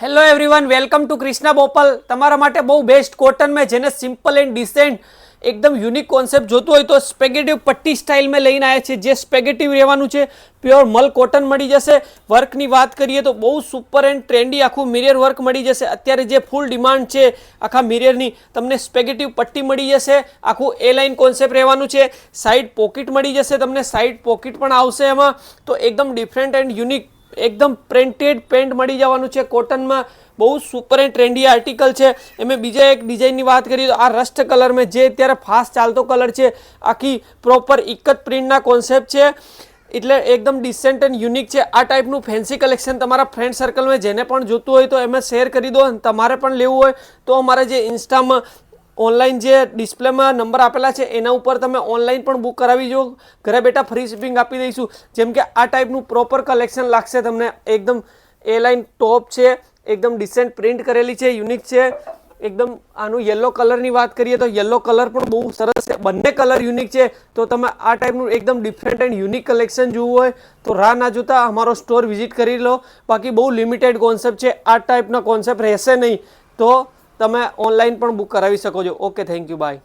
Hello everyone, welcome to Krishna Bopal. તમારા માટે બહુ બેસ્ટ કોટન में જેને સિમ્પલ એન્ડ ડિસેન્ટ એકદમ યુનિક કોન્સેપ્ટ જોતું હોય તો સ્પેગેટિવ પટ્ટી સ્ટાઇલમાં લઈને આવ્યા છે. જે સ્પેગેટિવ રહેવાનું છે, પ્યોર મલ કોટન મળી જશે. વર્કની વાત કરીએ તો બહુ સુપર એન્ડ ટ્રેન્ડી આખું મિરર વર્ક મળી જશે. અત્યારે જે ફૂલ ડિમાન્ડ છે આખા મિરરની, તમને સ્પેગેટિવ પટ્ટી મળી જશે. આખું એ લાઇન કોન્સેપ્ટ રહેવાનું છે. સાઈડ પોકેટ મળી જશે તમને, સાઈડ પોકેટ પણ આવશે એમાં. તો એકદમ ડિફરન્ટ એન્ડ યુનિક एकदम प्रिंटेड पेंट मળી જવાનું છે કોટનમાં. બહુ સુપર એન્ડ ટ્રેન્ડી આર્ટિકલ છે. એમાં બીજા એક ડિઝાઇનની વાત કરીએ તો આ રસ્ટ કલર में જે અત્યારે ફાસ્ટ ચાલતો કલર છે, આખી પ્રોપર એક જ પ્રિન્ટના કોન્સેપ્ટ છે, એટલે એકદમ ડિસેન્ટ એન્ડ યુનિક છે. આ ટાઈપનું ફેન્સી કલેક્શન તમારા ફ્રેન્ડ સર્કલમાં જેને પણ જોતું હોય તો એમાં શેર કરી દો. અને તમારે પણ લેવું હોય તો અમારા જે ઇન્સ્ટામાં ઓનલાઈન જે ડિસ્પ્લેમાં નંબર આપેલા છે એના ઉપર તમે ઓનલાઈન પણ બુક કરાવી જો. ઘરે બેઠા ફ્રી શિપિંગ આપી દઈશું. જેમ કે આ ટાઈપનું પ્રોપર કલેક્શન લાગશે તમને. એકદમ એ લાઇન ટોપ છે, એકદમ ડિસેન્ટ પ્રિન્ટ કરેલી છે, યુનિક છે એકદમ. આનું યલો કલરની વાત કરીએ તો યલો કલર પણ બહુ સરસ છે. બંને કલર યુનિક છે. તો તમે આ ટાઈપનું એકદમ ડિફરન્ટ એન્ડ યુનિક કલેક્શન જોવું હોય તો રાહ ના જોતા અમારો સ્ટોર વિઝિટ કરી લો. બાકી બહુ લિમિટેડ કોન્સેપ્ટ છે, આ ટાઈપના કોન્સેપ્ટ રહેશે નહીં. તો તમે ઓનલાઈન પણ બુક કરાવી શકો છો. Okay, thank you, by.